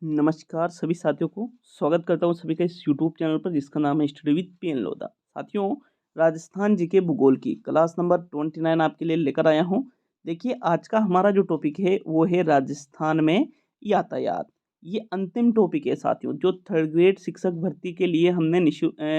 नमस्कार सभी साथियों को स्वागत करता हूं सभी का इस यूट्यूब चैनल पर जिसका नाम है स्टडी विद पीएन लोधा। साथियों, राजस्थान जीके भूगोल की क्लास नंबर 29 आपके लिए लेकर आया हूं। देखिए, आज का हमारा जो टॉपिक है वो है राजस्थान में यातायात। ये अंतिम टॉपिक है साथियों, जो थर्ड ग्रेड शिक्षक भर्ती के लिए हमने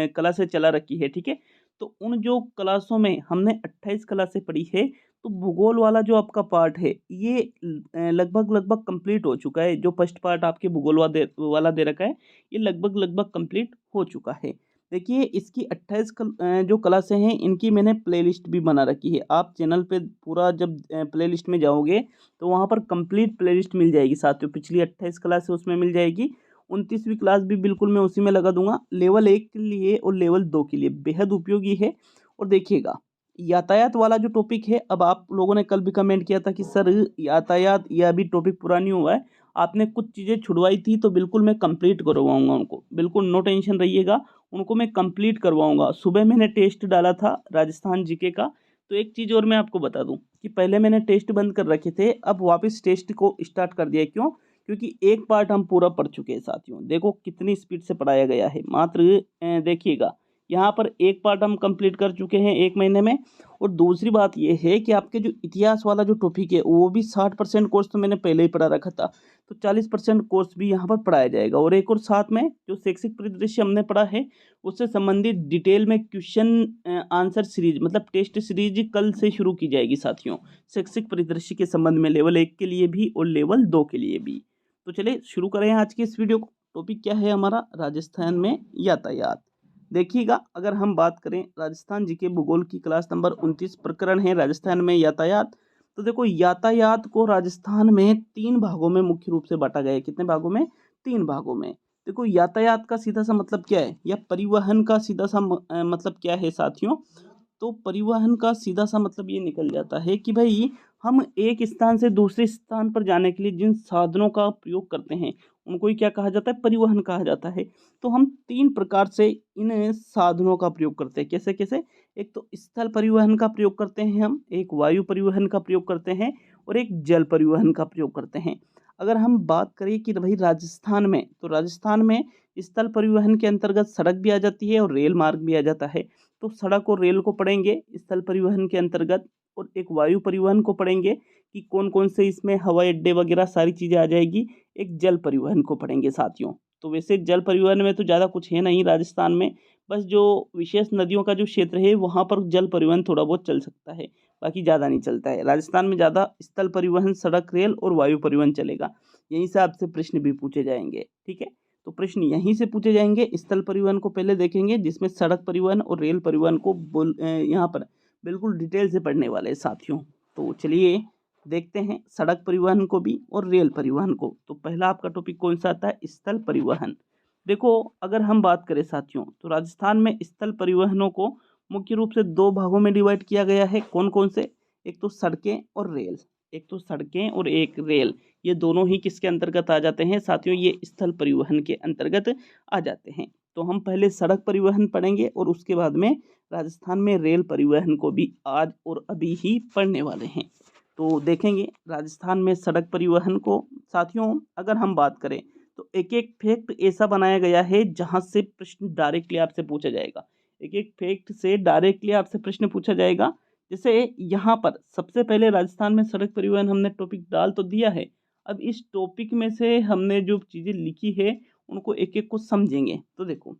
क्लासें चला रखी है। ठीक है, तो उन जो क्लासों में हमने 28 क्लासें पढ़ी है, तो भूगोल वाला जो आपका पार्ट है ये लगभग लगभग कंप्लीट हो चुका है। जो फर्स्ट पार्ट आपके भूगोल वाला दे रखा है, ये लगभग लगभग कंप्लीट हो चुका है। देखिए, इसकी 28 जो क्लासें हैं इनकी मैंने प्लेलिस्ट भी बना रखी है। आप चैनल पे पूरा जब प्लेलिस्ट में जाओगे तो वहाँ पर कंप्लीट प्लेलिस्ट मिल जाएगी साथियों। पिछली 28 क्लास है उसमें मिल जाएगी। 29वीं क्लास भी बिल्कुल मैं उसी में लगा दूंगा। लेवल 1 के लिए और लेवल 2 के लिए बेहद उपयोगी है। और देखिएगा, यातायात वाला जो टॉपिक है, अब आप लोगों ने कल भी कमेंट किया था कि सर यातायात यह अभी टॉपिक पूरा नहीं हुआ है, आपने कुछ चीज़ें छुड़वाई थी, तो बिल्कुल मैं कंप्लीट करवाऊंगा उनको। बिल्कुल नो टेंशन रहिएगा, उनको मैं कंप्लीट करवाऊंगा। सुबह मैंने टेस्ट डाला था राजस्थान जीके का। तो एक चीज़ और मैं आपको बता दूं कि पहले मैंने टेस्ट बंद कर रखे थे, अब वापस टेस्ट को स्टार्ट कर दिया। क्यों? क्योंकि एक पार्ट हम पूरा पढ़ चुके हैं साथियों। देखो कितनी स्पीड से पढ़ाया गया है। मात्र देखिएगा, यहाँ पर एक पार्ट हम कंप्लीट कर चुके हैं 1 महीने में। और दूसरी बात यह है कि आपके जो इतिहास वाला जो टॉपिक है वो भी 60% कोर्स तो मैंने पहले ही पढ़ा रखा था, तो 40% कोर्स भी यहाँ पर पढ़ाया जाएगा। और एक और साथ में जो शैक्षिक परिदृश्य हमने पढ़ा है उससे संबंधित डिटेल में क्वेश्चन आंसर सीरीज, मतलब टेस्ट सीरीज कल से शुरू की जाएगी साथियों, शैक्षिक परिदृश्य के संबंध में, लेवल 1 के लिए भी और लेवल 2 के लिए भी। तो चलिए शुरू करें आज की इस वीडियो को। टॉपिक क्या है हमारा? राजस्थान में यातायात। देखिएगा, अगर हम बात करें राजस्थान जी के भूगोल की क्लास नंबर 29 प्रकरण है राजस्थान में यातायात। तो देखो, यातायात को राजस्थान में 3 भागों में मुख्य रूप से बांटा गया है। कितने भागों में? 3 भागों में। देखो, यातायात का सीधा सा मतलब क्या है, या परिवहन का सीधा सा मतलब क्या है साथियों? तो परिवहन का सीधा सा मतलब ये निकल जाता है कि भाई, हम एक स्थान से दूसरे स्थान पर जाने के लिए जिन साधनों का प्रयोग करते हैं उनको ही क्या कहा जाता है? परिवहन कहा जाता है। तो हम 3 प्रकार से इन साधनों का प्रयोग करते हैं। कैसे कैसे? एक तो स्थल परिवहन का प्रयोग करते हैं हम, एक वायु परिवहन का प्रयोग करते हैं, और एक जल परिवहन का प्रयोग करते हैं। अगर हम बात करें कि भाई राजस्थान में, तो राजस्थान में स्थल परिवहन के अंतर्गत सड़क भी आ जाती है और रेल मार्ग भी आ जाता है। तो सड़क और रेल को पढ़ेंगे स्थल परिवहन के अंतर्गत, और एक वायु परिवहन को पढ़ेंगे कि कौन कौन से इसमें हवाई अड्डे वगैरह सारी चीज़ें आ जाएगी। एक जल परिवहन को पढ़ेंगे साथियों। तो वैसे जल परिवहन में तो ज़्यादा कुछ है नहीं राजस्थान में, बस जो विशेष नदियों का जो क्षेत्र है वहाँ पर जल परिवहन थोड़ा बहुत चल सकता है, बाकी ज़्यादा नहीं चलता है। राजस्थान में ज़्यादा स्थल परिवहन, सड़क, रेल और वायु परिवहन चलेगा। यहीं से आपसे प्रश्न भी पूछे जाएंगे। ठीक है, तो प्रश्न यहीं से पूछे जाएंगे। स्थल परिवहन को पहले देखेंगे, जिसमें सड़क परिवहन और रेल परिवहन को यहाँ पर बिल्कुल डिटेल से पढ़ने वाले हैं साथियों। तो चलिए देखते हैं सड़क परिवहन को भी और रेल परिवहन को। तो पहला आपका टॉपिक कौन सा आता है? स्थल परिवहन। देखो, अगर हम बात करें साथियों, तो राजस्थान में स्थल परिवहनों को मुख्य रूप से 2 भागों में डिवाइड किया गया है। कौन कौन से? एक तो सड़कें और रेल। एक तो सड़कें और एक रेल, ये दोनों ही किसके अंतर्गत आ जाते हैं साथियों? ये स्थल परिवहन के अंतर्गत आ जाते हैं। तो हम पहले सड़क परिवहन पढ़ेंगे और उसके बाद में राजस्थान में रेल परिवहन को भी आज और अभी ही पढ़ने वाले हैं। तो देखेंगे राजस्थान में सड़क परिवहन को साथियों। अगर हम बात करें तो एक एक फैक्ट ऐसा बनाया गया है जहां से प्रश्न डायरेक्टली आपसे पूछा जाएगा। एक एक फैक्ट से डायरेक्टली आपसे प्रश्न पूछा जाएगा। जैसे यहाँ पर सबसे पहले राजस्थान में सड़क परिवहन हमने टॉपिक डाल तो दिया है। अब इस टॉपिक में से हमने जो चीज़ें लिखी है उनको एक एक को समझेंगे। तो देखो,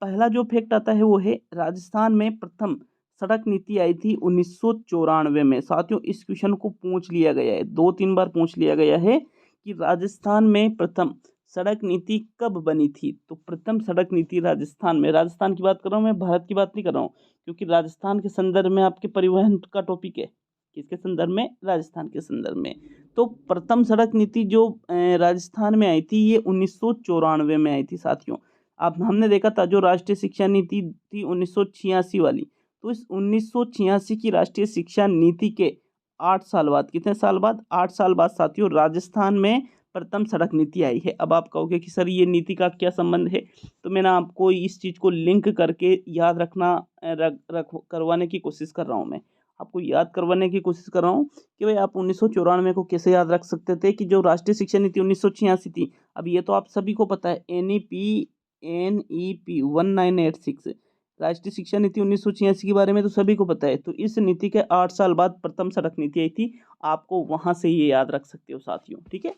पहला जो फैक्ट आता है वो है राजस्थान में प्रथम सड़क नीति आई थी 1994 में। साथियों, इस क्वेश्चन को पूछ लिया गया है, 2-3 बार पूछ लिया गया है कि राजस्थान में प्रथम सड़क नीति कब बनी थी। तो प्रथम सड़क नीति राजस्थान में, राजस्थान की बात कर रहा हूँ मैं, भारत की बात नहीं कर रहा हूँ, क्योंकि राजस्थान के संदर्भ में आपके परिवहन का टॉपिक है। किसके संदर्भ में? राजस्थान के संदर्भ में। तो प्रथम सड़क नीति जो राजस्थान में आई थी, ये 1994 में आई थी साथियों। अब हमने देखा था जो राष्ट्रीय शिक्षा नीति थी 1986 वाली, तो इस 1986 की राष्ट्रीय शिक्षा नीति के 8 साल बाद, कितने साल बाद? 8 साल बाद साथियों, राजस्थान में प्रथम सड़क नीति आई है। अब आप कहोगे कि सर ये नीति का क्या संबंध है, तो मैं ना आपको इस चीज़ को लिंक करके याद रखना करवाने की कोशिश कर रहा हूँ मैं। आपको याद करवाने की कोशिश कर रहा हूँ कि भाई आप 1994 को कैसे याद रख सकते थे कि जो राष्ट्रीय शिक्षा नीति 1986 थी। अब ये तो आप सभी को पता है, NEP 1986 राष्ट्रीय शिक्षा नीति 1986 के बारे में तो सभी को पता है। तो इस नीति के 8 साल बाद प्रथम सड़क नीति आई थी। आपको वहां से ये याद रख सकते हो साथियों। ठीक है,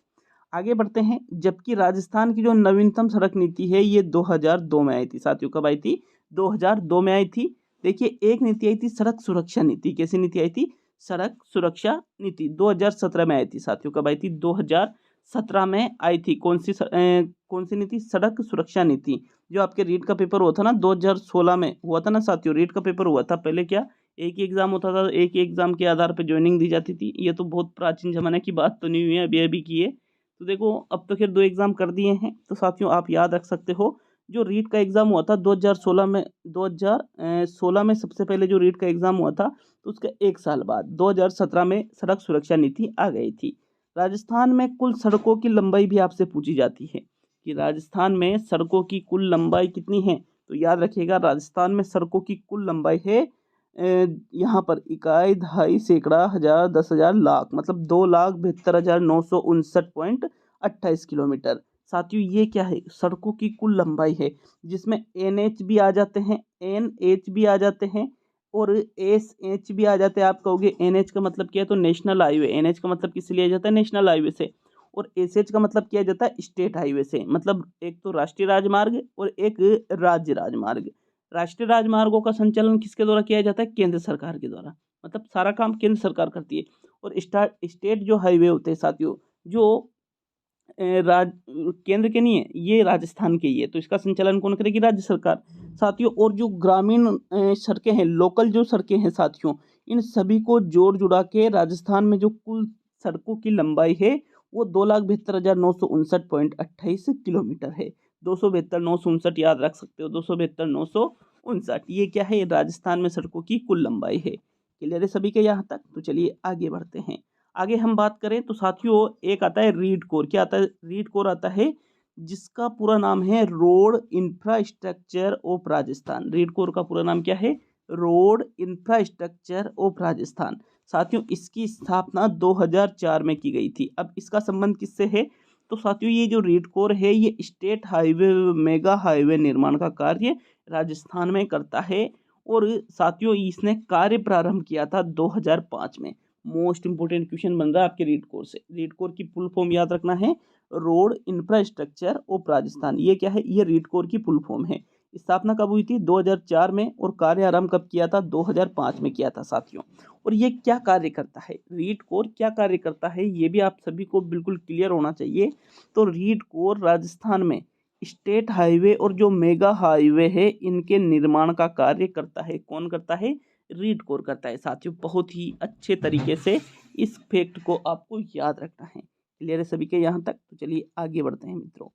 आगे बढ़ते हैं। जबकि राजस्थान की जो नवीनतम सड़क नीति है ये 2002 में आई थी साथियों। कब आई थी? 2002 में आई थी। देखिए, एक नीति आई थी सड़क सुरक्षा नीति। कैसी नीति आई थी? सड़क सुरक्षा नीति 2017 में आई थी साथियों। कब आई थी? 2017 में आई थी। कौन सी नीति? सड़क सुरक्षा नीति। जो आपके रीट का पेपर हुआ था ना 2016 में हुआ था ना साथियों, रीट का पेपर हुआ था। पहले क्या एक ही एग्जाम होता था, एक ही एग्जाम के आधार पर ज्वाइनिंग दी जाती थी। ये तो बहुत प्राचीन जमाने की बात तो नहीं हुई है, अभी की है। तो देखो, अब तो खैर 2 एग्जाम कर दिए हैं। तो साथियों आप याद रख सकते हो, जो रीट का एग्जाम हुआ था 2016 में, 2016 में सबसे पहले जो रीट का एग्जाम हुआ था, तो उसके 1 साल बाद 2017 में सड़क सुरक्षा नीति आ गई थी। राजस्थान में कुल सड़कों की लंबाई भी आपसे पूछी जाती है कि राजस्थान में सड़कों की कुल लंबाई कितनी है। तो याद रखिएगा, राजस्थान में सड़कों की कुल लंबाई है यहाँ पर इकाई, दहाई, सैकड़ा, हजार, 10,000, लाख, मतलब 2,72,959.28 किलोमीटर। साथियों ये क्या है? सड़कों की कुल लंबाई है, जिसमें NH भी आ जाते हैं, NH भी आ जाते हैं और SH भी आ जाते हैं। आप कहोगे NH का मतलब क्या है? तो नेशनल हाईवे। NH का मतलब किस लिए जाता है? नेशनल हाईवे से। और SH का मतलब किया जाता है स्टेट हाईवे से। मतलब एक तो राष्ट्रीय राजमार्ग और एक राज्य राजमार्ग। राष्ट्रीय राजमार्गों का संचालन किसके द्वारा किया जाता है? केंद्र सरकार के द्वारा। मतलब सारा काम केंद्र सरकार करती है। और स्टेट जो हाईवे होते हैं साथियों, जो केंद्र के नहीं है, ये राजस्थान के ही है। तो इसका संचालन कौन करेगी? राज्य सरकार साथियों। और जो ग्रामीण सड़कें हैं, लोकल जो सड़कें हैं साथियों, इन सभी को जोड़ जुड़ा के राजस्थान में जो कुल सड़कों की लंबाई है वो 2,72,959.28 किलोमीटर है। 272,959 याद रख सकते हो, 272,959। ये क्या है? राजस्थान में सड़कों की कुल लंबाई है। क्लियर है सभी के यहाँ तक? तो चलिए आगे बढ़ते हैं। आगे हम बात करें तो साथियों एक आता है रीड कोर। क्या आता है? रीड कोर आता है, जिसका पूरा नाम है road infrastructure of Rajasthan. Read core का पूरा नाम क्या है? Road infrastructure of Rajasthan. साथियों इसकी स्थापना 2004 में की गई थी। अब इसका संबंध किससे है? तो साथियों ये जो रीड कोर है ये स्टेट हाईवे, मेगा हाईवे निर्माण का कार्य राजस्थान में करता है। और साथियों इसने कार्य प्रारंभ किया था 2005 में। मोस्ट इंपोर्टेंट क्वेश्चन बन रहा है आपके रीड कोर से। रीड कोर की फुल फॉर्म याद रखना है, रोड इंफ्रास्ट्रक्चर ऑफ राजस्थान। ये क्या है? ये रीड कोर की फुल फॉर्म है। स्थापना कब हुई थी? 2004 में। और कार्य आरंभ कब किया था? 2005 में किया था साथियों। और ये क्या कार्य करता है? रीड कोर क्या कार्य करता है ये भी आप सभी को बिल्कुल क्लियर होना चाहिए। तो रीड कोर राजस्थान में स्टेट हाईवे और जो मेगा हाईवे है इनके निर्माण का कार्य करता है। कौन करता है? रीड कोर करता है साथियों। बहुत ही अच्छे तरीके से इस फैक्ट को आपको याद रखना है। क्लियर है सभी के यहाँ तक? तो चलिए आगे बढ़ते हैं मित्रों।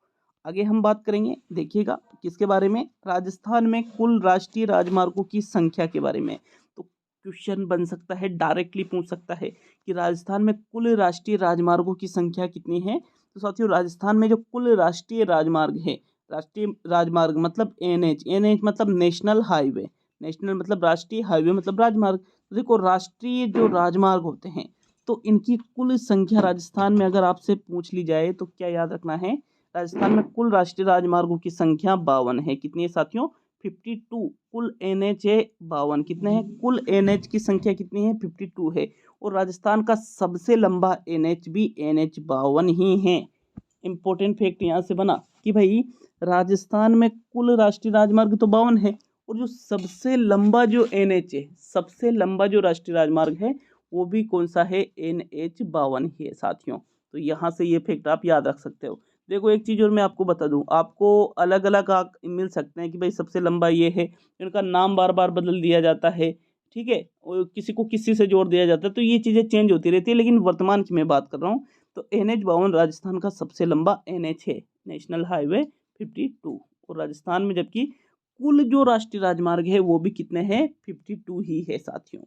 आगे हम बात करेंगे, देखिएगा किसके बारे में? राजस्थान में कुल राष्ट्रीय राजमार्गों की संख्या के बारे में। तो क्वेश्चन बन सकता है, डायरेक्टली पूछ सकता है कि राजस्थान में कुल राष्ट्रीय राजमार्गों की संख्या कितनी है। तो साथियों राजस्थान में जो कुल राष्ट्रीय राजमार्ग है, राष्ट्रीय राजमार्ग मतलब NH मतलब नेशनल हाईवे, नेशनल मतलब राष्ट्रीय, हाईवे मतलब राजमार्ग। तो देखो राष्ट्रीय जो राजमार्ग होते हैं तो इनकी कुल संख्या राजस्थान में अगर आपसे पूछ ली जाए तो क्या याद रखना है? राजस्थान में कुल राष्ट्रीय राजमार्गों की संख्या 52 है। कितनी है साथियों? 52। कुल NH है 52। कितने हैं? कुल NH की संख्या कितनी है? 52 है। और राजस्थान का सबसे लंबा NH भी NH 52 ही है। इंपॉर्टेंट फैक्ट यहाँ से बना कि भाई राजस्थान में कुल राष्ट्रीय राजमार्ग तो 52 है, और जो सबसे लंबा जो NH है, सबसे लंबा जो राष्ट्रीय राजमार्ग है वो भी कौन सा है? NH 52 ही है साथियों। तो यहाँ से ये फैक्ट आप याद रख सकते हो। देखो एक चीज़ और मैं आपको बता दूं, आपको अलग अलग मिल सकते हैं कि भाई सबसे लंबा ये है, इनका नाम बार बार बदल दिया जाता है, ठीक है, और किसी को किसी से जोड़ दिया जाता है, तो ये चीज़ें चेंज होती रहती है। लेकिन वर्तमान की मैं बात कर रहा हूँ तो NH 52 राजस्थान का सबसे लंबा NH है, नेशनल हाईवे 52। और राजस्थान में जबकि कुल जो राष्ट्रीय राजमार्ग है वो भी कितने हैं? 52 ही है साथियों।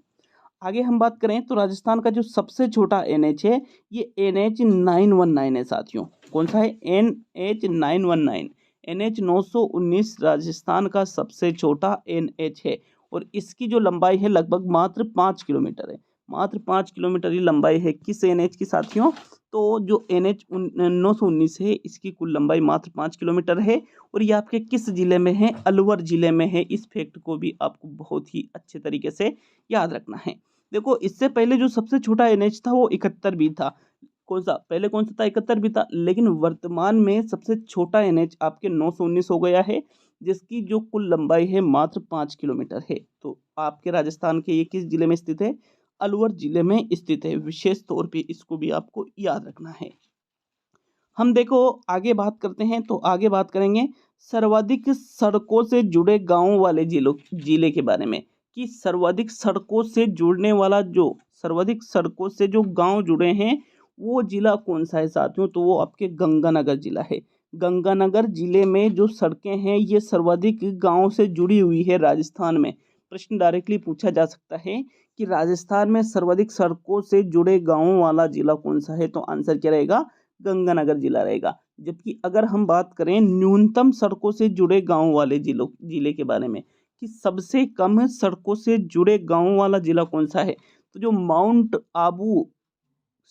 आगे हम बात करें तो राजस्थान का जो सबसे छोटा NH है ये NH 919 है साथियों। कौन सा है? NH 919। NH 919 राजस्थान का सबसे छोटा NH है। और इसकी जो लंबाई है लगभग मात्र 5 किलोमीटर है। मात्र 5 किलोमीटर ही लंबाई है किस एनएच की साथियों? तो जो एनएच 919 है इसकी कुल लंबाई मात्र 5 किलोमीटर है और ये आपके किस जिले में है? अलवर जिले में है। इस फैक्ट को भी आपको बहुत ही अच्छे तरीके से याद रखना है। देखो, इससे पहले जो सबसे छोटा एनएच था वो 71 भी था। कौन सा? पहले कौन सा था? 71 भी था। लेकिन वर्तमान में सबसे छोटा एनएच आपके 919 हो गया है, जिसकी जो कुल लंबाई है मात्र 5 किलोमीटर है। तो आपके राजस्थान के ये किस जिले में स्थित है? अलवर जिले में स्थित है। विशेष तौर पे इसको भी आपको याद रखना है। हम देखो आगे बात करते हैं, तो आगे बात करेंगे सर्वाधिक सड़कों से जुड़े गांवों वाले जिले के बारे में, कि सर्वाधिक सड़कों से जुड़ने वाला जो सर्वाधिक सड़कों से जो गांव जुड़े हैं वो जिला कौन सा है साथियों? तो वो आपके गंगानगर जिला है। गंगानगर जिले में जो सड़कें हैं ये सर्वाधिक गांव से जुड़ी हुई है राजस्थान में। प्रश्न डायरेक्टली पूछा जा सकता है कि राजस्थान में सर्वाधिक सड़कों से जुड़े गांवों वाला जिला कौन सा है? तो आंसर क्या रहेगा? गंगानगर जिला रहेगा। जबकि अगर हम बात करें न्यूनतम सड़कों से जुड़े गांव वाले जिले के बारे में, कि सबसे कम सड़कों से जुड़े गांव वाला जिला कौन सा है? तो जो माउंट आबू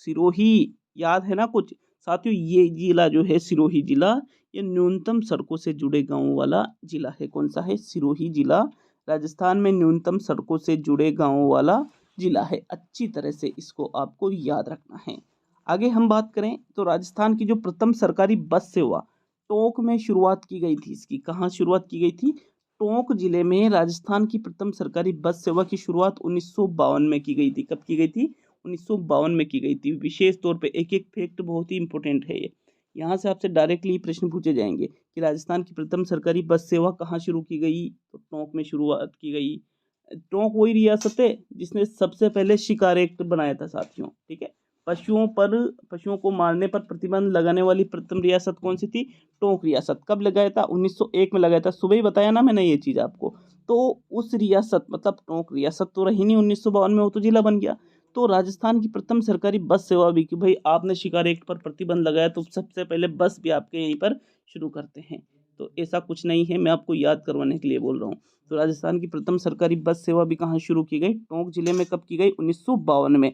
सिरोही, याद है ना कुछ साथियों? ये जिला जो है सिरोही जिला, ये न्यूनतम सड़कों से जुड़े गांवों वाला जिला है। कौन सा है? सिरोही जिला राजस्थान में न्यूनतम सड़कों से जुड़े गांवों वाला जिला है। अच्छी तरह से इसको आपको याद रखना है। आगे हम बात करें तो राजस्थान की जो प्रथम सरकारी बस सेवा टोंक में शुरुआत की गई थी, इसकी कहाँ शुरुआत की गई थी? टोंक जिले में राजस्थान की प्रथम सरकारी बस सेवा की शुरुआत 1952 में की गई थी। कब की गई थी? 1952 में की गई थी। विशेष तौर पे एक एक फैक्ट बहुत ही इंपॉर्टेंट है ये। यहाँ से आपसे डायरेक्टली प्रश्न पूछे जाएंगे कि राजस्थान की प्रथम सरकारी बस सेवा कहाँ शुरू की गई? तो टोंक में शुरुआत की गई। टोंक वही रियासत है जिसने सबसे पहले शिकार एक्ट बनाया था साथियों, ठीक है। पशुओं को मारने पर प्रतिबंध लगाने वाली प्रथम रियासत कौन सी थी? टोंक रियासत। कब लगाया था? 1901 में लगाया था। सुबह ही बताया ना मैंने ये चीज़ आपको। तो उस रियासत मतलब टोंक रियासत तो रही नहीं 1952 में, वो तो जिला बन गया। तो राजस्थान की प्रथम सरकारी बस सेवा भी कि भाई आपने शिकार एक्ट पर प्रतिबंध लगाया तो सबसे पहले बस भी आपके यहीं पर शुरू करते हैं। तो ऐसा कुछ नहीं है, मैं आपको याद करवाने के लिए बोल रहा हूँ। तो राजस्थान की प्रथम सरकारी बस सेवा भी कहाँ शुरू की गई? टोंक जिले में। कब की गई? 1952 में।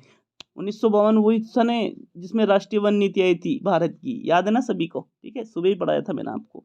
1952 वही सन है जिसमें राष्ट्रीय वन नीति आई थी भारत की, याद है ना सभी को? ठीक है, सुबह ही पढ़ाया था मैंने आपको।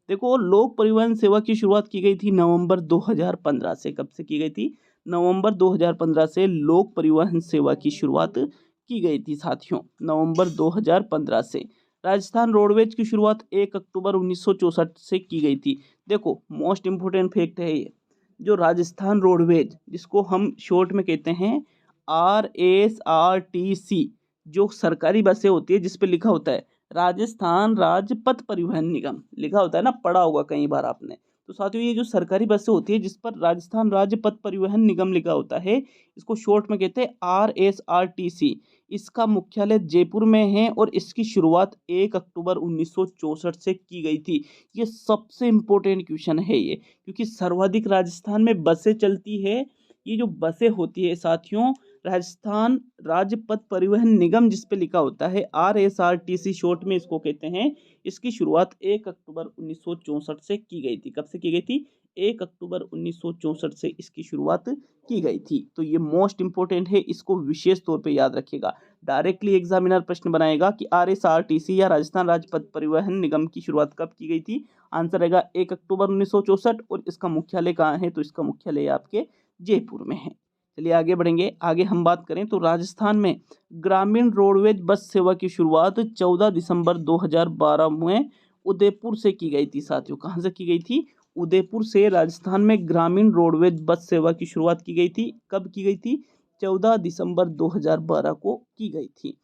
देखो, लोक परिवहन सेवा की शुरुआत की गई थी नवंबर 2015 से। कब से की गई थी? नवंबर 2015 से लोक परिवहन सेवा की शुरुआत की गई थी साथियों, नवंबर 2015 से। राजस्थान रोडवेज की शुरुआत 1 अक्टूबर 1964 से की गई थी। देखो, मोस्ट इंपोर्टेंट फैक्ट है ये, जो राजस्थान रोडवेज जिसको हम शॉर्ट में कहते हैं RSRTC, जो सरकारी बसें होती है जिस पे लिखा होता है राजस्थान राज्य पथ परिवहन निगम, लिखा होता है ना, पढ़ा होगा कई बार आपने। तो साथियों, ये जो सरकारी बसें होती है जिस पर राजस्थान राज्य पथ परिवहन निगम लिखा होता है, इसको शॉर्ट में कहते हैं RSRTC। इसका मुख्यालय जयपुर में है और इसकी शुरुआत 1 अक्टूबर 1964 से की गई थी। ये सबसे इम्पोर्टेंट क्वेश्चन है ये, क्योंकि सर्वाधिक राजस्थान में बसें चलती है। ये जो बसें होती है साथियों, राजस्थान राज्य पथ परिवहन निगम जिस पे लिखा होता है RSRTC शॉर्ट में इसको कहते हैं, इसकी शुरुआत 1 अक्टूबर 1964 से की गई थी। कब से की गई थी? 1 अक्टूबर 1964 से इसकी शुरुआत की गई थी। तो ये मोस्ट इंपोर्टेंट है, इसको विशेष तौर पे याद रखिएगा। डायरेक्टली एग्जामिनर प्रश्न बनाएगा कि RSRTC या राजस्थान राज्य पथ परिवहन निगम की शुरुआत कब की गई थी? आंसर रहेगा 1 अक्टूबर 1964। और इसका मुख्यालय कहाँ है? तो इसका मुख्यालय आपके जयपुर में है। चलिए आगे बढ़ेंगे। आगे हम बात करें तो राजस्थान में ग्रामीण रोडवेज बस सेवा की शुरुआत 14 दिसंबर 2012 में उदयपुर से की गई थी साथियों। कहाँ से की गई थी? उदयपुर से राजस्थान में ग्रामीण रोडवेज बस सेवा की शुरुआत की गई थी। कब की गई थी? 14 दिसंबर 2012 को की गई थी।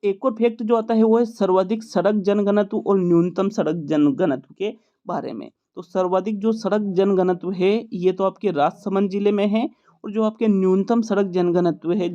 एक और फैक्ट जो आता है वो है सर्वाधिक सड़क जनघनत्व और न्यूनतम सड़क जनघनत्व के बारे में। तो सर्वाधिक जो सड़क जनघनत्व है ये तो आपके राजसमंद जिले में है, और जो आपके न्यूनतम सड़क जनघनत्व है,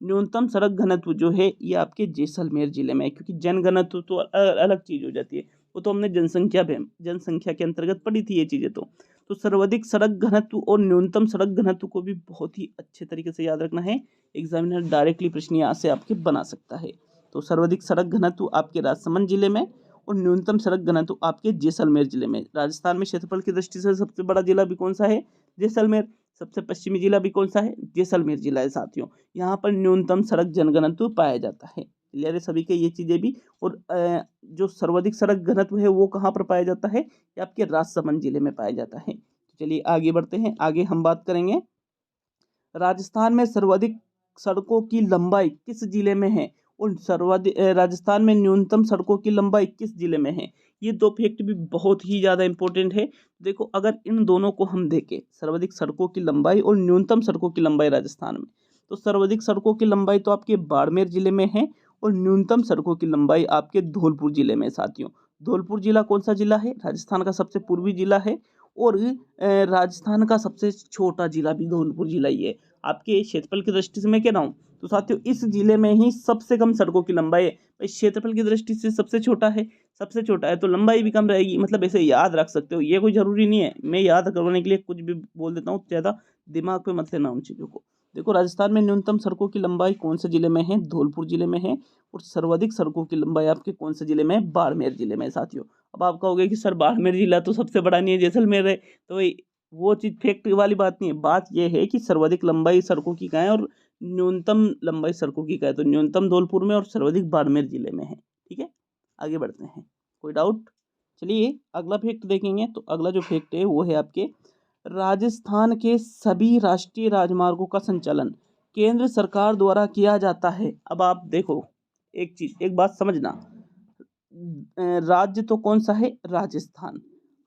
न्यूनतम सड़क घनत्व जो है ये आपके जैसलमेर जिले में है। क्योंकि जनघनत्व तो अलग चीज हो जाती है, वो तो हमने जनसंख्या के अंतर्गत पढ़ी थी ये चीजें। तो सर्वाधिक सड़क घनत्व और न्यूनतम सड़क घनत्व को भी बहुत ही अच्छे तरीके से याद रखना है। एग्जामिनर डायरेक्टली प्रश्न यहाँ से आपके बना सकता है। तो सर्वाधिक सड़क घनत्व आपके राजसमंद जिले में और न्यूनतम सड़क घनत्व आपके जैसलमेर जिले में। राजस्थान में क्षेत्रफल की दृष्टि से सबसे बड़ा जिला भी कौन सा है? जैसलमेर। सबसे पश्चिमी जिला भी कौन सा है? जैसलमेर जिला है साथियों। यहाँ पर न्यूनतम सड़क जनघनत्व पाया जाता है। क्लियर है सभी के ये चीजें भी। और जो सर्वाधिक सड़क घनत्व है वो कहाँ पर पाया जाता है? ये आपके राजसमंद जिले में पाया जाता है। तो चलिए आगे बढ़ते हैं। आगे हम बात करेंगे राजस्थान में सर्वाधिक सड़कों की लंबाई किस जिले में है, और राजस्थान में न्यूनतम सड़कों की लंबाई किस जिले में है। ये दो फैक्ट भी बहुत ही ज़्यादा इंपॉर्टेंट है। देखो अगर इन दोनों को हम देखें, सर्वाधिक सड़कों की लंबाई और न्यूनतम सड़कों की लंबाई राजस्थान में, तो सर्वाधिक सड़कों की लंबाई तो आपके बाड़मेर जिले में है और न्यूनतम सड़कों की लंबाई आपके धौलपुर जिले में। साथियों धौलपुर जिला कौन सा जिला है? राजस्थान का सबसे पूर्वी जिला है और राजस्थान का सबसे छोटा जिला भी धौलपुर जिला ही है। आपके क्षेत्रफल की दृष्टि से मैं कह रहा हूँ, तो साथियों इस जिले में ही सबसे कम सड़कों की लंबाई है। भाई क्षेत्रफल की दृष्टि से सबसे छोटा है तो लंबाई भी कम रहेगी। मतलब ऐसे याद रख सकते हो, ये कोई जरूरी नहीं है। मैं याद करवाने के लिए कुछ भी बोल देता हूँ, ज़्यादा दिमाग पे मत लेना उन चीज़ों को। देखो राजस्थान में न्यूनतम सड़कों की लंबाई कौन से जिले में है? धौलपुर जिले में है। और सर्वाधिक सड़कों की लंबाई आपके कौन से जिले में है? बाड़मेर जिले में। साथियों अब आप कहोगे कि सर बाड़मेर जिला तो सबसे बड़ा नहीं है, जैसलमेर है। तो वो चीज़ फैक्ट वाली बात नहीं है। बात यह है कि सर्वाधिक लंबाई सड़कों की कहाँ है और न्यूनतम लंबाई सड़कों की कहाँ है। तो न्यूनतम धौलपुर में और सर्वाधिक बाड़मेर जिले में है। ठीक है, आगे बढ़ते हैं। कोई डाउट? चलिए अगला फैक्ट देखेंगे। तो अगला जो फैक्ट है वो है आपके राजस्थान के सभी राष्ट्रीय राजमार्गों का संचालन केंद्र सरकार द्वारा किया जाता है। अब आप देखो एक बात समझना, राज्य तो कौन सा है? राजस्थान।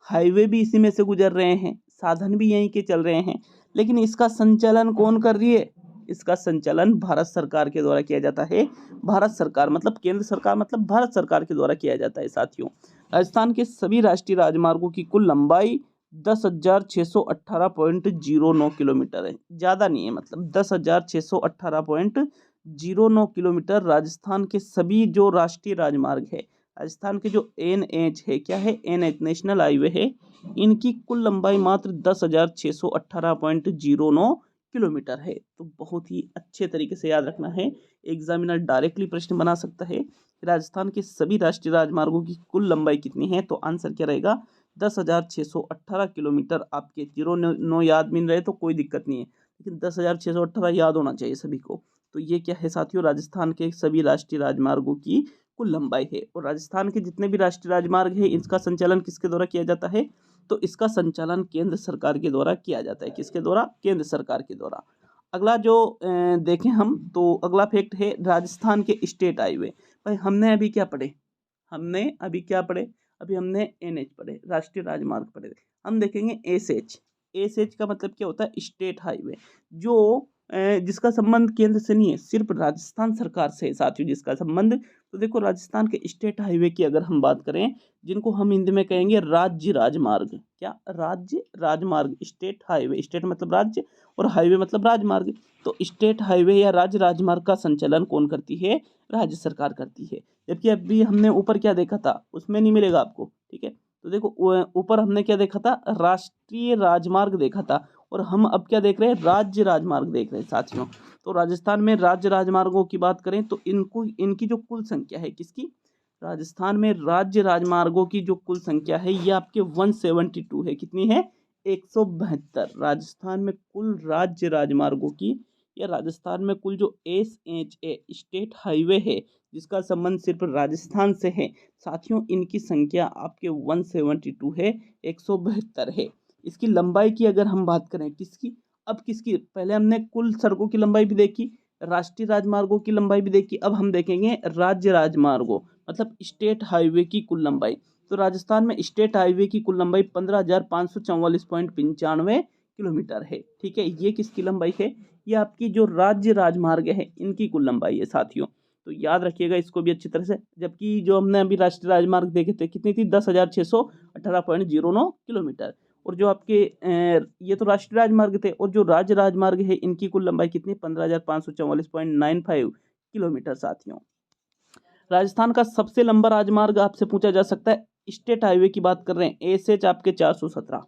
हाईवे भी इसी में से गुजर रहे हैं, साधन भी यहीं के चल रहे हैं, लेकिन इसका संचालन कौन कर रही है? इसका संचालन भारत सरकार के द्वारा किया जाता है। भारत सरकार मतलब केंद्र सरकार, मतलब भारत सरकार के द्वारा किया जाता है। साथियों राजस्थान के सभी राष्ट्रीय राजमार्गों की कुल लंबाई 10,618.09 किलोमीटर है। ज़्यादा नहीं है, मतलब 10,618.09 किलोमीटर राजस्थान के सभी जो राष्ट्रीय राजमार्ग है, राजस्थान के जो NH है, क्या है? NH नेशनल हाईवे है, इनकी कुल लंबाई मात्र 10,618.09 किलोमीटर है। तो बहुत ही अच्छे तरीके से याद रखना है। एग्जामिनर डायरेक्टली प्रश्न बना सकता है कि राजस्थान के सभी राष्ट्रीय राजमार्गों की कुल लंबाई कितनी है। तो आंसर क्या रहेगा? 10,618 किलोमीटर। आपके 09 याद मिल रहे तो कोई दिक्कत नहीं है, लेकिन 10,618 याद होना चाहिए सभी को। तो ये क्या है साथियों? राजस्थान के सभी राष्ट्रीय राजमार्गों की कुल लंबाई है। और राजस्थान के जितने भी राष्ट्रीय राजमार्ग है, इसका संचालन किसके द्वारा किया जाता है? तो इसका संचालन केंद्र सरकार के द्वारा किया जाता है। किसके द्वारा? केंद्र सरकार के द्वारा। अगला जो देखें हम, तो अगला फैक्ट है राजस्थान के स्टेट हाईवे। भाई हमने अभी क्या पढ़े? अभी हमने NH पढ़े, राष्ट्रीय राजमार्ग पढ़े। हम देखेंगे SH। SH का मतलब क्या होता है? स्टेट हाईवे, जो जिसका संबंध केंद्र से नहीं है, सिर्फ राजस्थान सरकार से है साथियों जिसका संबंध। तो देखो राजस्थान के स्टेट हाईवे की अगर हम बात करें, जिनको हम हिंदी में कहेंगे राज्य राजमार्ग। क्या? राज्य राजमार्ग। स्टेट हाईवे, स्टेट मतलब राज्य और हाईवे मतलब राजमार्ग। तो स्टेट हाईवे या राज्य राजमार्ग का संचालन कौन करती है? राज्य सरकार करती है। जबकि अभी हमने ऊपर क्या देखा था, उसमें नहीं मिलेगा आपको। ठीक है, तो देखो ऊपर हमने क्या देखा था? राष्ट्रीय राजमार्ग देखा था, और हम अब क्या देख रहे हैं? राज्य राजमार्ग देख रहे हैं साथियों। तो राजस्थान में राज्य राजमार्गों की बात करें तो इनकी जो कुल संख्या है, किसकी? राजस्थान में राज्य राजमार्गों की जो कुल संख्या है ये आपके 172 है। कितनी है? 172। राजस्थान में कुल राज्य राजमार्गों की, या राजस्थान में कुल जो SH स्टेट हाईवे है जिसका संबंध सिर्फ राजस्थान से है साथियों, इनकी संख्या आपके 172 है, 172 है। इसकी लंबाई की अगर हम बात करें, किसकी? अब किसकी? पहले हमने कुल सड़कों की लंबाई भी देखी, राष्ट्रीय राजमार्गों की लंबाई भी देखी, अब हम देखेंगे राज्य राजमार्गों मतलब स्टेट हाईवे की कुल लंबाई। तो राजस्थान में स्टेट हाईवे की कुल लंबाई 15,544.95 किलोमीटर है। ठीक है, ये किसकी लंबाई है? ये आपकी जो राज्य राजमार्ग है इनकी कुल लंबाई है साथियों। तो याद रखिएगा इसको भी अच्छी तरह से। जबकि जो हमने अभी राष्ट्रीय राजमार्ग देखे थे कितनी थी? 10,618.09 किलोमीटर। और जो आपके ये तो राष्ट्रीय राजमार्ग थे, और जो राज्य राजमार्ग है इनकी कुल लंबाई कितनी? 15,544.95 किलोमीटर साथियों। राजस्थान का सबसे लंबा राजमार्ग आपसे पूछा जा सकता है, स्टेट हाईवे की बात कर रहे हैं, SH आपके 417,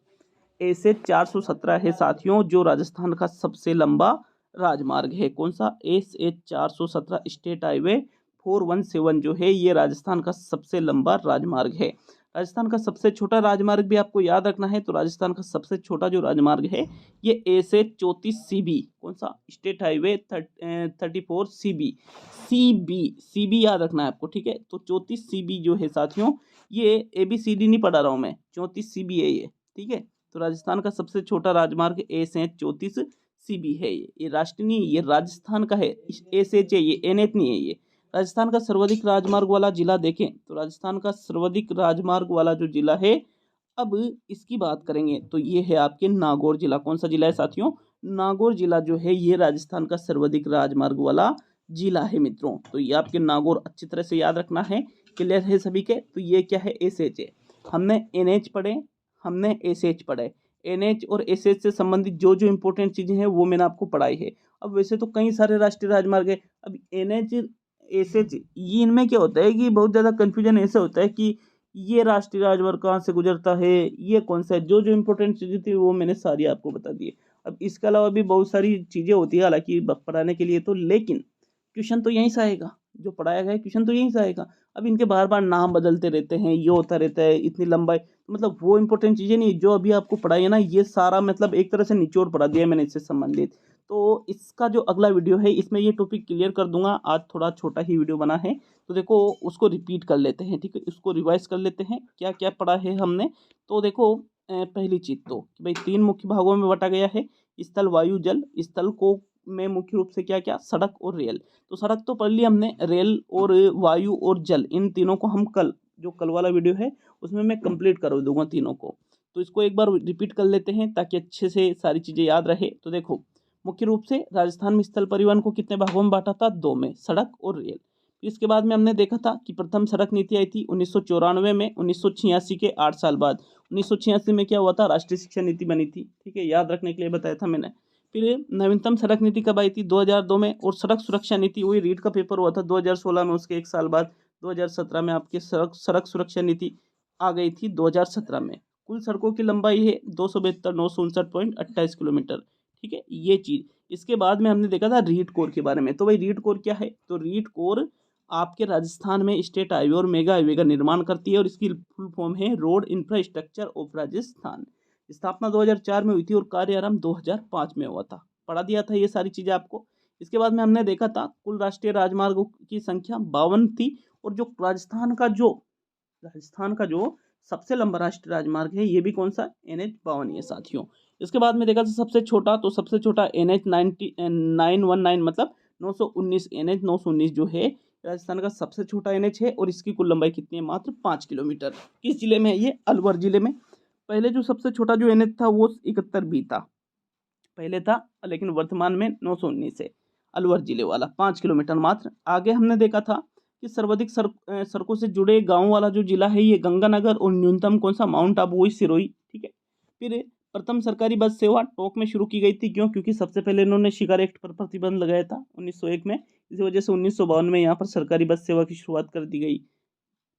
SH 417 है साथियों जो राजस्थान का सबसे लंबा राजमार्ग है। कौन सा? SH 417 स्टेट हाईवे 417 जो है ये राजस्थान का सबसे लंबा राजमार्ग है। राजस्थान का सबसे छोटा राजमार्ग भी आपको याद रखना है, तो राजस्थान का सबसे छोटा जो राजमार्ग है ये ए से 34 CB, कौन सा, स्टेट हाईवे 34 CB, सीबी याद रखना है आपको, ठीक है। तो 34 CB जो है साथियों, ये ABCD नहीं पढ़ा रहा हूँ मैं, 34 CB है ये, ठीक है। तो राजस्थान का सबसे छोटा राजमार्ग ए से 34 CB है ये राष्ट्रीय नहीं, ये राजस्थान का है, SH है ये, NH नहीं है ये। राजस्थान का सर्वाधिक राजमार्ग वाला जिला देखें तो राजस्थान का सर्वाधिक राजमार्ग वाला जो जिला है, अब इसकी बात करेंगे तो ये है आपके नागौर जिला। कौन सा जिला है साथियों, नागौर जिला जो है ये राजस्थान का सर्वाधिक राजमार्ग वाला जिला है मित्रों। तो ये आपके नागौर अच्छी तरह से याद रखना है, क्लियर है सभी के। तो ये क्या है, SH है, हमने NH पढ़े, हमने SH पढ़े, NH और SH से संबंधित जो जो इंपॉर्टेंट चीज़ें हैं वो मैंने आपको पढ़ाई है। अब वैसे तो कई सारे राष्ट्रीय राजमार्ग है, अब NH SH ये इनमें क्या होता है कि बहुत ज़्यादा कन्फ्यूजन ऐसा होता है कि ये राष्ट्रीय राजमार्ग कहाँ से गुजरता है, ये कौन सा है। जो जो इंपॉर्टेंट चीज़ें थी वो मैंने सारी आपको बता दी है। अब इसके अलावा भी बहुत सारी चीज़ें होती है हालांकि पढ़ाने के लिए तो, लेकिन क्वेश्चन तो यहीं से आएगा, जो पढ़ाया गया है क्वेश्चन तो यहीं से आएगा। अब इनके बार बार नाम बदलते रहते हैं, ये होता रहता है, इतनी लंबाई, मतलब वो इंपॉर्टेंट चीज़ें नहीं, जो अभी आपको पढ़ाई है ना ये सारा मतलब एक तरह से निचोड़ पढ़ा दिया है मैंने इससे संबंधित। तो इसका जो अगला वीडियो है इसमें ये टॉपिक क्लियर कर दूंगा। आज थोड़ा छोटा ही वीडियो बना है तो देखो उसको रिपीट कर लेते हैं, ठीक है, उसको रिवाइज कर लेते हैं क्या क्या पढ़ा है हमने। तो देखो पहली चीज़ तो कि भाई 3 मुख्य भागों में बांटा गया है, स्थल वायु जल। स्थल को में मुख्य रूप से क्या क्या, सड़क और रेल। तो सड़क तो पढ़ लिया हमने, रेल और वायु और जल, इन तीनों को हम कल वाला वीडियो है उसमें मैं कंप्लीट कर दूंगा तीनों को। तो इसको एक बार रिपीट कर लेते हैं ताकि अच्छे से सारी चीज़ें याद रहे। तो देखो मुख्य रूप से राजस्थान में स्थल परिवहन को कितने भागों में बांटा था, 2 में, सड़क और रेल। इसके बाद में हमने देखा था कि प्रथम सड़क नीति आई थी 1994 में, 1986 के 8 साल बाद। 1986 में क्या हुआ था, राष्ट्रीय शिक्षा नीति बनी थी, ठीक है, याद रखने के लिए बताया था मैंने। फिर नवीनतम सड़क नीति कब आई थी, 2002 में। और सड़क सुरक्षा नीति, वही रीट का पेपर हुआ था 2016 में, उसके 1 साल बाद 2017 में आपकी सड़क सुरक्षा नीति आ गई थी 2017 में। कुल सड़कों की लंबाई है 272,959.28 किलोमीटर, ठीक है, ये चीज़। इसके बाद में हमने देखा था रीट कोर के बारे में। तो भाई रीट कोर क्या है, तो रीट कोर आपके राजस्थान में स्टेट हाईवे और मेगा हाईवे का निर्माण करती है और इसकी फुल फॉर्म है रोड इंफ्रास्ट्रक्चर ऑफ राजस्थान। स्थापना 2004 में हुई थी और कार्य आरंभ 2005 में हुआ था। पढ़ा दिया था ये सारी चीज़ें आपको। इसके बाद में हमने देखा था कुल राष्ट्रीय राजमार्गों की संख्या 52 थी, और जो राजस्थान का जो सबसे लंबा राष्ट्रीय राजमार्ग है ये भी कौन सा, NH 52 है साथियों। इसके बाद में देखा था सबसे छोटा, तो सबसे छोटा NH 919 मतलब 919, NH 919 जो है राजस्थान का सबसे छोटा NH है, और इसकी कुल लंबाई कितनी है, मात्र 5 किलोमीटर। किस जिले में है ये, अलवर जिले में। पहले जो सबसे छोटा जो NH था वो 71B था पहले था, लेकिन वर्तमान में 919 है, अलवर जिले वाला, 5 किलोमीटर मात्र। आगे हमने देखा था कि सर्वाधिक सड़कों से जुड़े गाँव वाला जो जिला है ये गंगानगर, और न्यूनतम कौन सा, माउंट आबू, वही सिरोही, ठीक है। फिर प्रथम सरकारी बस सेवा टोंक में शुरू की गई थी, क्यों, क्योंकि सबसे पहले इन्होंने शिकार एक्ट पर प्रतिबंध लगाया था 1901 में, इसी वजह से 1952 में यहाँ पर सरकारी बस सेवा की शुरुआत कर दी गई,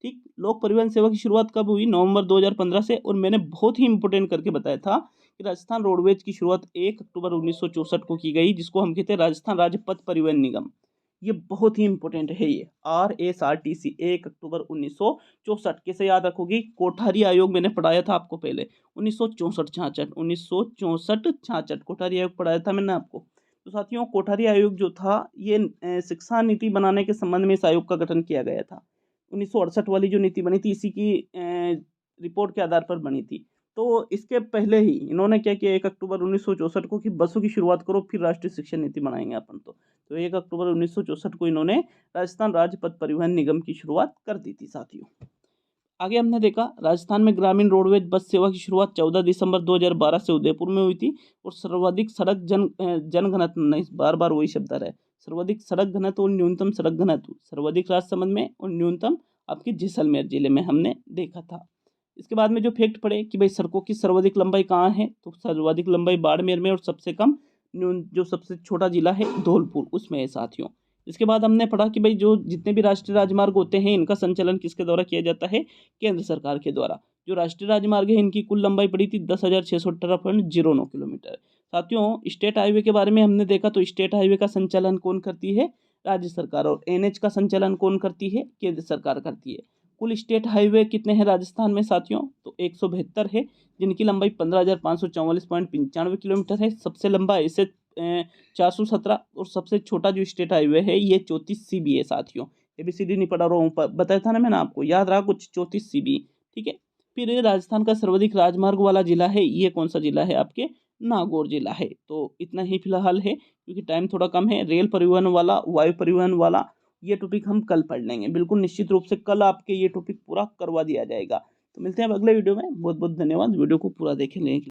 ठीक। लोक परिवहन सेवा की शुरुआत कब हुई, नवंबर 2015 से। और मैंने बहुत ही इंपॉर्टेंट करके बताया था कि राजस्थान रोडवेज की शुरुआत 1 अक्टूबर 1964 को की गई, जिसको हम कहते हैं राजस्थान राज्य पथ परिवहन निगम। ये बहुत ही इंपॉर्टेंट है, ये RSRTC 1 अक्टूबर 1964। कैसे याद रखोगी, कोठारी आयोग मैंने पढ़ाया था आपको पहले, 1964-66 कोठारी आयोग पढ़ाया था मैंने आपको। तो साथियों कोठारी आयोग जो था ये शिक्षा नीति बनाने के संबंध में इस आयोग का गठन किया गया था। 1968 वाली जो नीति बनी थी इसी की रिपोर्ट के आधार पर बनी थी। तो इसके पहले ही इन्होंने क्या किया, 1 अक्टूबर 1964 को, कि बसों की शुरुआत करो फिर राष्ट्रीय शिक्षा नीति बनाएंगे अपन। तो 1 अक्टूबर 1964 को इन्होंने राजस्थान राज्य पथ परिवहन निगम की शुरुआत कर दी थी साथियों। आगे हमने देखा राजस्थान में ग्रामीण रोडवेज बस सेवा की शुरुआत 14 दिसंबर 2012 से उदयपुर में हुई थी, और सर्वाधिक सड़क जनघनत्व, नहीं बार बार वही शब्द आ रहा है, सर्वाधिक सड़क घनत्व और न्यूनतम सड़क घनत्व सर्वाधिक राजसमंद में और न्यूनतम आपके जैसलमेर जिले में हमने देखा था। इसके बाद में जो फैक्ट पड़े कि भाई सड़कों की सर्वाधिक लंबाई कहाँ है, तो सर्वाधिक लंबाई बाड़मेर में, और सबसे कम जो सबसे छोटा जिला है धौलपुर, उसमें है साथियों। इसके बाद हमने पढ़ा कि भाई जो जितने भी राष्ट्रीय राजमार्ग होते हैं इनका संचालन किसके द्वारा किया जाता है, केंद्र सरकार के द्वारा। जो राष्ट्रीय राजमार्ग है इनकी कुल लंबाई पड़ी थी 10,618.09 किलोमीटर। साथियों स्टेट हाईवे के बारे में हमने देखा, तो स्टेट हाईवे का संचालन कौन करती है, राज्य सरकार, और NH का संचालन कौन करती है, केंद्र सरकार करती है। कुल स्टेट हाईवे कितने हैं राजस्थान में साथियों? तो 172 है, जिनकी लंबाई 15,544.95 किलोमीटर है। सबसे लंबा ऐसे 417, और सबसे छोटा जो स्टेट हाईवे है ये 34 CB है साथियों। ABCD नहीं पढ़ा रहा हूँ, बताया था ना मैंने आपको, याद रहा कुछ, 34 CB। ठीक है। फिर राजस्थान का सर्वाधिक राजमार्ग वाला जिला है, ये कौन सा जिला है आपके? नागौर जिला है। तो इतना ही फिलहाल है, क्योंकि टाइम थोड़ा कम है। रेल परिवहन वाला, वायु परिवहन वाला, ये टॉपिक हम कल पढ़ लेंगे, बिल्कुल निश्चित रूप से कल आपके ये टॉपिक पूरा करवा दिया जाएगा। तो मिलते हैं अब अगले वीडियो में। बहुत बहुत धन्यवाद वीडियो को पूरा देखें।